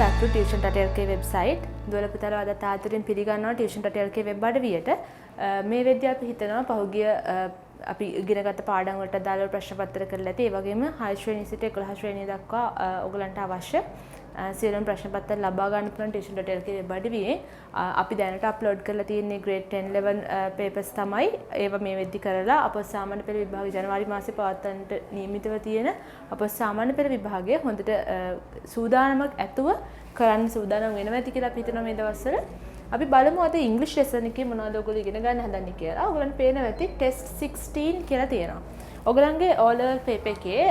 back to tuition.lk website. දොළපතර අද තාත්තරින් පිළිගන්නවා tuition.lk web අඩවියට. මේ වෙද්දී අපි හිතනවා පහුගිය අපි ඉගෙනගත්ත පාඩම් වලට අදාළව ප්‍රශ්න පත්‍ර කරලා ඇති. ඒ වගේම 6 ශ්‍රේණිය සිට 11 ශ්‍රේණිය දක්වා ඔයගලන්ට අවශ්‍ය සියලුම ප්‍රශ්න පත්‍ර ලබා ගන්න පුළුවන් tuition.lk web අඩවියේ. අපි දැනට අප්ලෝඩ් කරලා තියෙන්නේ grade 10 11 papers තමයි. ඒවා මේ වෙද්දී කරලා අප සාමාන්‍ය පෙළ විභාගය ජනවාරි මාසේ පවත්වන්නට නියමිතව තියෙන අප සාමාන්‍ය පෙළ විභාගය හොඳට සූදානමක් ඇතුව කරන්න සූදානම් වෙනවා ඇති කියලා අපි හිතනවා මේ දවස්වල. අපි බලමු අද ඉංග්‍රීසි ලෙසන් එකේ මොනවද ඔයගොල්ලෝ ඉගෙන ගන්න හදන්නේ කියලා. ඔයගලන්ට පේනවා ඇති ටෙස්ට් 16 කියලා තියෙනවා. ඔයගලන්ගේ O level paper එකේ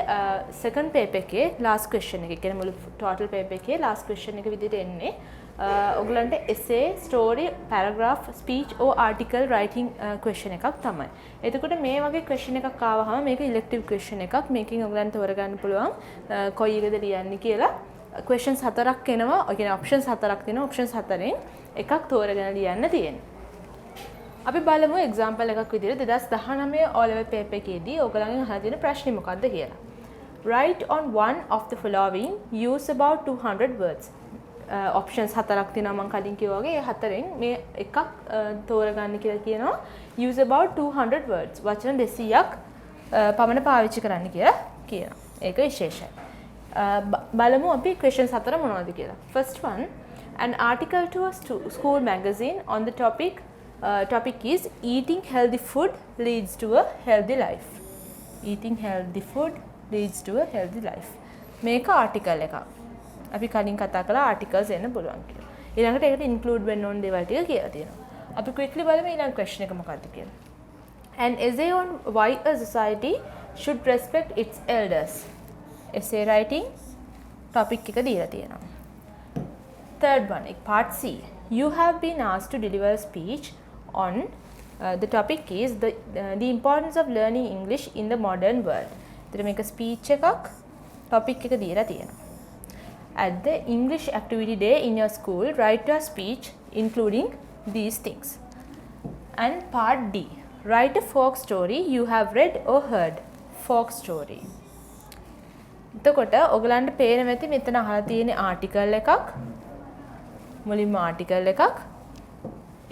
second paper එකේ last question එක කියන්නේ මුළු total paper එකේ last question එක විදිහට එන්නේ. ඔයගලන්ට essay, story, paragraph, speech or article writing question එකක් තමයි. එතකොට මේ වගේ question එකක් ආවහම මේක elective question එකක්. මේකෙන් ඔයගලන්ට තෝරගන්න පුළුවන් කොයි එකද ලියන්නේ කියලා. questions 4ක් එනවා. ඒ කියන්නේ options 4ක් තියෙනවා. options 4ෙන් එකක් තෝරගෙන ලියන්න තියෙනවා. අපි බලමු example එකක් විදිහට 2019 O level paper එකේදී ඔයගලගෙන් අහලා තියෙන ප්‍රශ්නේ මොකක්ද කියලා. Write on one of the following, use about 200 words. options 4ක් තියෙනවා මම කලින් කිව්වා වගේ. ඒ හතරෙන් මේ එකක් තෝරගන්න කියලා කියනවා. use about 200 words. වචන 200ක් පමණ පාවිච්චි කරන්න කියලා කියනවා. ඒක විශේෂයි. බලමු අපි questions 4 මොනවද කියලා. First one, an article to a school magazine on the topic is eating healthy food leads to a healthy life. Eating healthy food leads to a healthy life. මේක article එකක්. අපි කලින් කතා කළා articles එන්න පුළුවන් කියලා. ඊළඟට ඒකට include වෙන්න ඕන දේවල් ටික කියලා තියෙනවා. අපි quickly බලමු ඊළඟ question එක මොකක්ද කියලා. An essay on why a society should respect its elders. essay writing topic එක දීලා තියෙනවා. Third one, part C. You have been asked to deliver a speech on the topic is the importance of learning English in the modern world. එතන මේක speech එකක් topic එක දීලා තියෙනවා. At the English activity day in your school, write a speech including these things. And part D. Write a folk story you have read or heard. Folk story. එතකොට ඔයගලන්ට පේනවා ඇති මෙතන අහලා තියෙන ආටිකල් එකක්. මුලින්ම ආටිකල් එකක්.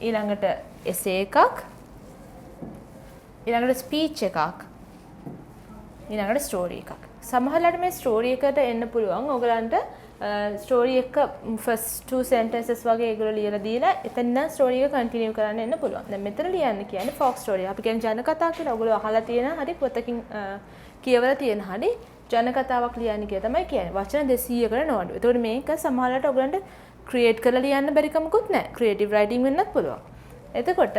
ඊළඟට essay එකක්. ඊළඟට speech එකක්. ඊළඟට story එකක්. සමහරවිට මේ story එකට එන්න පුළුවන් ඔයගලන්ට story එක first two sentences වගේ ඒගොල්ලෝ ලියලා දීලා එතන ඉඳන් story එක continue කරන්න එන්න පුළුවන්. දැන් මෙතන ලියන්න කියන්නේ folk story. අපි කියන්නේ ජනකතා කියලා. ඔයගොල්ලෝ අහලා තියෙන හරි පොතකින් කියවලා තියෙන හරි ජනකතාවක් ලියන්න කියලා තමයි කියන්නේ. වචන 200කට නෝඩු. ඒතකොට මේක සමහරවිට ඔයගලන්ට create කරලා ලියන්න බැරි කමකුත් නැහැ. creative writing වෙන්නත් පුළුවන්. එතකොට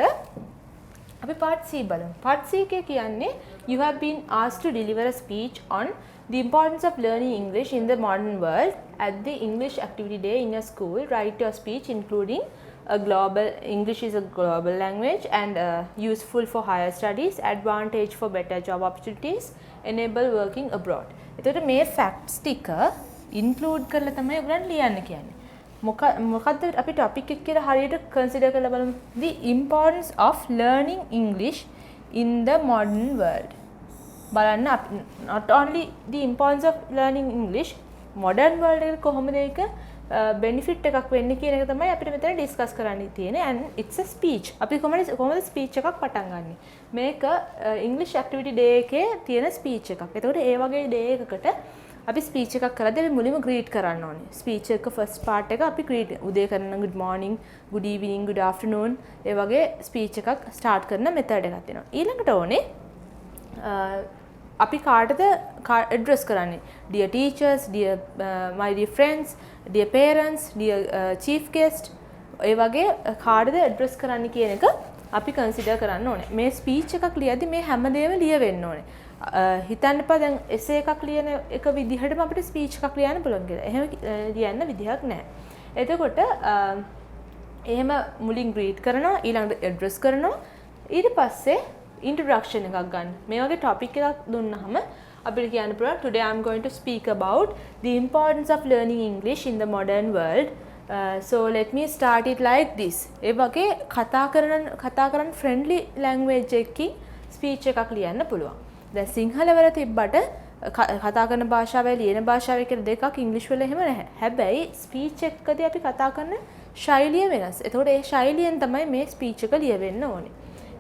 අපි part C බලමු. part C එකේ කියන්නේ you have been asked to deliver a speech on the importance of learning English in the modern world at the English activity day in your school. Write your speech including English is a global language and useful for higher studies, advantage for better job opportunities, enable working abroad. එතකොට මේ facts ටික include කරලා තමයි ඔයගලන් ලියන්න කියන්නේ. මොකද්ද අපි topic එක කියලා හරියට consider කරලා බලමු. The importance of learning English in the modern world. බලන්න not only the importance of learning English modern world එක කොහොමද ඒක benefit එකක් වෙන්නේ කියන එක තමයි අපිට මෙතන discuss කරන්න තියෙන්නේ. and it's a speech. අපි කොහොමද speech එකක් පටන් ගන්නෙ. මේක English activity day එකේ තියෙන speech එකක්. ඒතකොට ඒ වගේ day එකකට අපි ස්පීච් එකක් කරද්දී අපි මුලින්ම greet කරන්න ඕනේ. ස්පීච් එක first part එක අපි greet උදේ කරන good morning, good evening, good afternoon ඒ වගේ ස්පීච් එකක් start කරන method එකක් තියෙනවා. ඊළඟට ඕනේ අපි කාටද address කරන්නේ? Dear teachers, dear my dear friends, dear parents, dear chief guest ඒ වගේ කාටද address කරන්න කියන එක අපි consider කරන්න ඕනේ. මේ ස්පීච් එකක් ලියද්දී මේ හැමදේම ලියවෙන්න ඕනේ. හිතන්න එපා දැන් essay එකක් ලියන එක විදිහටම අපිට speech එකක් ලියන්න පුළුවන් කියලා. එහෙම ලියන්න විදිහක් නැහැ. එතකොට එහෙම මුලින් greet කරනවා, ඊළඟට address කරනවා, ඊට පස්සේ introduction එකක් ගන්න. මේ වගේ topic එකක් දුන්නාම අපිට කියන්න පුළුවන් today I'm going to speak about the importance of learning English in the modern world. So let me start it like this. ඒ වගේ කතා කරන friendly language එකකින් speech එකක් ලියන්න පුළුවන්. දැන් සිංහල වල තිබ්බට කතා කරන භාෂාවයි ලියන භාෂාවයි කියලා දෙකක් ඉංග්‍රීසි වල එහෙම නැහැ. හැබැයි ස්පීච් එකකදී අපි කතා කරන ශෛලිය වෙනස්. ඒතකොට ඒ ශෛලියෙන් තමයි මේ ස්පීච් එක ලියවෙන්න ඕනේ.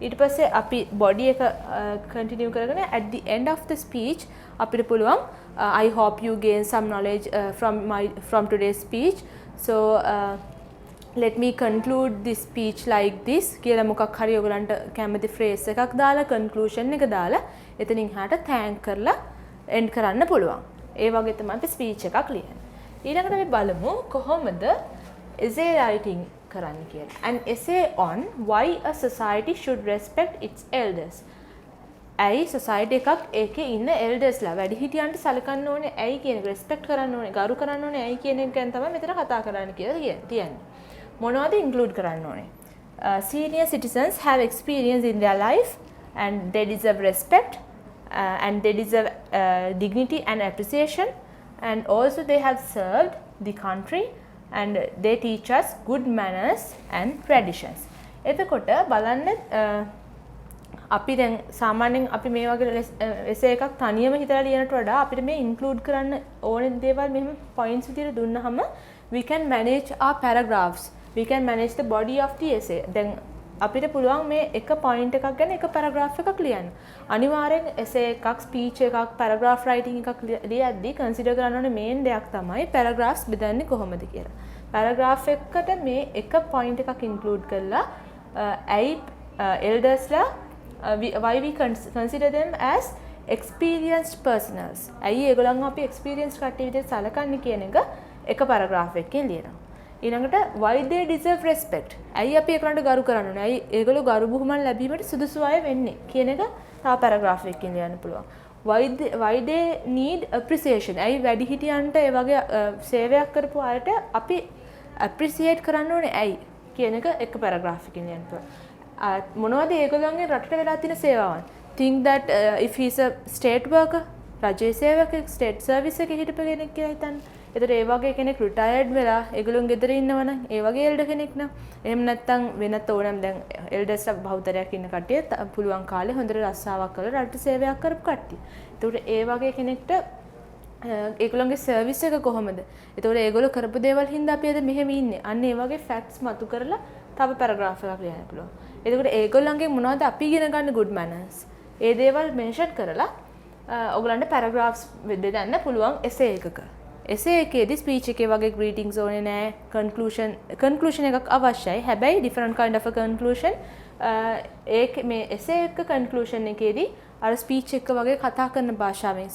ඊට පස්සේ අපි බොඩි එක කන්ටිනියු කරගෙන at the end of the speech අපිට පුළුවන් I hope you gain some knowledge from today's speech. So let me conclude this speech like this කියලා මොකක් හරි ඔයගලන්ට කැමති phrase එකක් දාලා conclusion එක දාලා එතනින් හාට thank කරලා end කරන්න පුළුවන්. ඒ වගේ තමයි අපි speech එකක් ලියන්නේ. ඊළඟට අපි බලමු කොහොමද essay writing කරන්න කියලා. An essay on why a society should respect its elders. ඇයි society එකක් ඒකේ ඉන්න elders ලා වැඩිහිටියන්ට සලකන්න ඕනේ, ඇයි කියන එක respect කරන්න ඕනේ, ගරු කරන්න ඕනේ, ඇයි කියන එක ගැන තමයි මෙතන කතා කරන්න කියලා කියන්නේ. මොනවද include කරන්න ඕනේ? Senior citizens have experience in their life and they deserve respect and they deserve dignity and appreciation, and also they have served the country and they teach us good manners and traditions. එතකොට බලන්න අපි දැන් සාමාන්‍යයෙන් අපි මේ වගේ essay එකක් තනියම හිතලා ලියනට වඩා අපිට මේ include කරන්න ඕනේ දේවල් මෙහෙම points විදිහට දුන්නාම we can manage our paragraphs, we can manage the body of the essay. දැන් අපිට පුළුවන් මේ එක point එකක් ගැන එක paragraph එකක් ලියන්න. අනිවාර්යෙන් essay එකක්, speech එකක්, paragraph writing එකක් ලියද්දී consider කරන්න ඕනේ main දෙයක් තමයි paragraphs බෙදන්නේ කොහොමද කියලා. paragraph එකකට මේ එක point එකක් include කරලා ඇයි eldersලා why we consider them as experienced personals. ඇයි ඒගොල්ලන්ව අපි experienced කට්ටිය විදිහට සලකන්නේ කියන එක paragraph එකකින් ලියනවා. ඊළඟට why they deserve respect. ඇයි අපි ඒගොල්ලන්ට ගරු කරන්න ඕනේ? ඇයි ඒගොල්ලෝ ගරු බුහුමන් ලැබීමට සුදුසු අය වෙන්නේ කියන එක තව paragraph එකකින් ලියන්න පුළුවන්. why they need appreciation. ඇයි වැඩිහිටියන්ට ඒ වගේ සේවයක් කරපු අයට අපි appreciate කරන්න ඕනේ ඇයි කියන එක paragraph එකකින් ලියන්න පුළුවන්. මොනවද ඒගොල්ලන්ගේ රටට වෙලා තියෙන සේවාවන්? think that if he is a state worker, රජයේ සේවකයෙක්, state service එකේ හිටපු කෙනෙක් කියලා හිතන්න. ඒතර ඒ වගේ කෙනෙක් retired වෙලා ඒගොල්ලන් ගෙදර ඉන්නවනම් ඒ වගේ elder කෙනෙක් නම් එහෙම නැත්නම් වෙනත් ඕනම දැන් elders බහුතරයක් ඉන්න කට්ටිය පුළුවන් කාලේ හොඳට රස්සාවක් කරලා රට සේවයක් කරපු කට්ටිය. ඒතකොට ඒ වගේ කෙනෙක්ට ඒගොල්ලන්ගේ සර්විස් එක කොහොමද? ඒතකොට ඒගොල්ලෝ කරපු දේවල් හින්දා අපි අද මෙහෙම ඉන්නේ. අන්න ඒ වගේ facts මතු කරලා තව paragraph එකක් ලියන්න පුළුවන්. එතකොට ඒගොල්ලන්ගේ මොනවද අපි ඉගෙන ගන්න good manners. ඒ දේවල් mention කරලා ඔයගලන්ට paragraphs බෙදන්න පුළුවන් essay එකක. essay එකේදී speech එකේ වගේ greetings ඕනේ නැහැ. conclusion එකක් අවශ්‍යයි. හැබැයි different kind of a conclusion. ඒක මේ essay එක conclusion එකේදී අර speech එක වගේ කතා කරන භාෂාවෙන්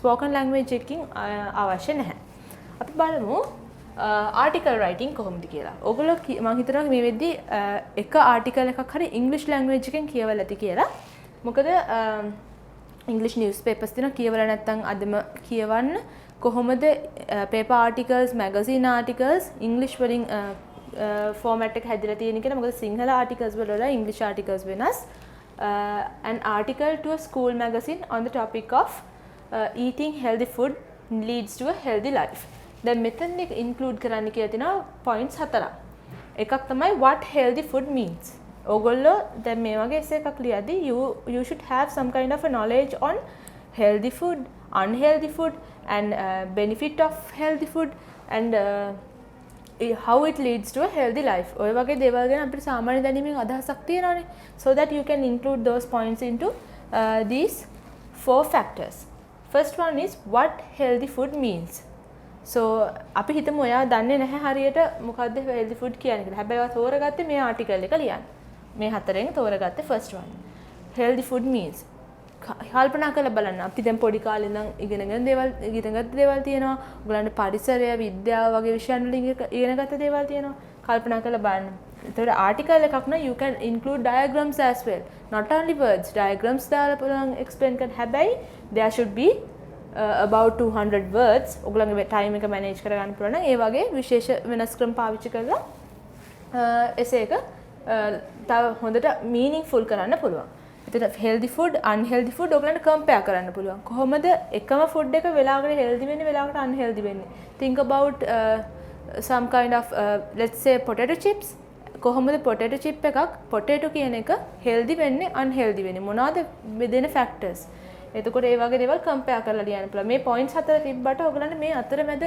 spoken language එකකින් අවශ්‍ය නැහැ. අපි බලමු article writing කොහොමද කියලා. ඔයගොල්ලෝ මම හිතනවා මේ වෙද්දී එක article එකක් හරි English language එකෙන් කියවලා ඇති කියලා. මොකද English newspapers තියෙනවා කියවලා නැත්නම් අදම කියවන්න කොහොමද paper articles, magazine articles English වලින් format එක හැදලා තියෙන කියලා. මොකද සිංහල articles වල English articles වෙනස්. An article to a school magazine on the topic of eating healthy food leads to a healthy life. දැන් මෙතන include කරන්න කියලා තියෙනවා points 4ක්. එකක් තමයි what healthy food means. ඔයගොල්ලෝ දැන් මේ වගේ essay එකක් ලියද්දී you should have some kind of a knowledge on healthy food, unhealthy food and benefit of healthy food and how it leads to a healthy life. ඔය වගේ දේවල් ගැන අපිට සාමාන්‍ය දැනීමෙන් අදහසක් තියෙනවානේ. So that you can include those points into these 4 factors. First one is what healthy food means. So අපි හිතමු ඔයා දන්නේ නැහැ හරියට මොකද්ද healthy food කියන්නේ කියලා. හැබැයි ඔයා තෝරගත්තේ මේ article එක ලියන්න. මේ 4ෙන් තෝරගත්තේ first one. Healthy food means කල්පනා කරලා බලන්න. අපි දැන් පොඩි කාලේ ඉඳන් ඉගෙනගත්ත දේවල් තියෙනවා. ඔයගලන්ට පරිසරය, විද්‍යාව වගේ විෂයන් වලින් ඉගෙනගත්ත දේවල් තියෙනවා. කල්පනා කරලා බලන්න. එතකොට article එකක් නම් you can include diagrams as well. Not only words, diagrams දාලා පුළුවන් explain කරන්න. හැබැයි there should be about 200 words. ඔයගලගේ time එක manage කරගන්න පුළුවන් නම් ඒ වගේ විශේෂ වෙනස් ක්‍රම පාවිච්චි කරලා essay එක තව හොඳට meaningful කරන්න පුළුවන්. එතකොට healthy food, unhealthy food ඔයගලන්ට compare කරන්න පුළුවන්. කොහොමද එකම food එක වෙලාවකට healthy වෙන්නේ වෙලාවකට unhealthy වෙන්නේ. Think about some kind of let's say potato chips. කොහොමද potato chip එකක් potato කියන එක healthy වෙන්නේ unhealthy වෙන්නේ මොනවාද බෙදෙන factors. එතකොට ඒ වගේ දේවල් කම්පෙයාර් කරලා ලියන්න පුළුවන්. මේ පොයින්ට්ස් හතර තිබ්බට ඔයගලන්ට මේ අතරමැද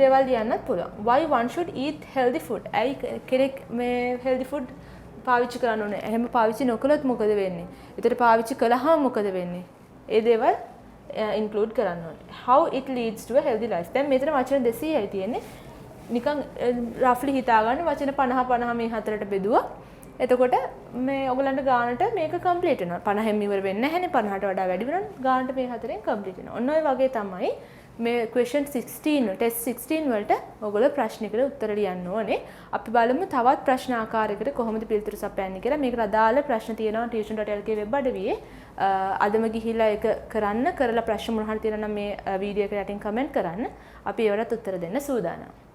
දේවල් ලියන්නත් පුළුවන්. why one should eat healthy food? ඇයි කෙනෙක් මේ healthy food පාවිච්චි කරන්න ඕනේ? එහෙම පාවිච්චි නොකළොත් මොකද වෙන්නේ? ඒතර පාවිච්චි කළාම මොකද වෙන්නේ? ඒ දේවල් include කරන්න ඕනේ. how it leads to a healthy life. දැන් මෙතන වචන 200යි තියෙන්නේ. නිකන් රෆ්ලි හිතා ගන්න වචන 50 මේ හතරට බෙදුවා. එතකොට මේ ඔයගලන්ට ගානට මේක කම්ප්ලීට් වෙනවා. 50න් ඉවර වෙන්නේ නැහැනේ. 50ට වඩා වැඩි වෙනවා. ගානට මේ හතරෙන් කම්ප්ලීට් වෙනවා. ඔන්න ඔය වගේ තමයි මේ question 16 ටෙස්ට් 16 වලට ඔයගොල්ලෝ ප්‍රශ්නිකට උත්තර ලියන්න ඕනේ. අපි බලමු තවත් ප්‍රශ්න ආකාරයකට කොහොමද පිළිතුරු සපයන්නේ කියලා. මේකට අදාළ ප්‍රශ්න තියෙනවා tuition.lk වෙබ් අඩවියේ. අදම ගිහිල්ලා ඒක කරලා ප්‍රශ්න මොනවා හරි තියෙනවා නම් මේ වීඩියෝ එකට යටින් කමෙන්ට් කරන්න. අපි ඒවලට උත්තර දෙන්න සූදානම්.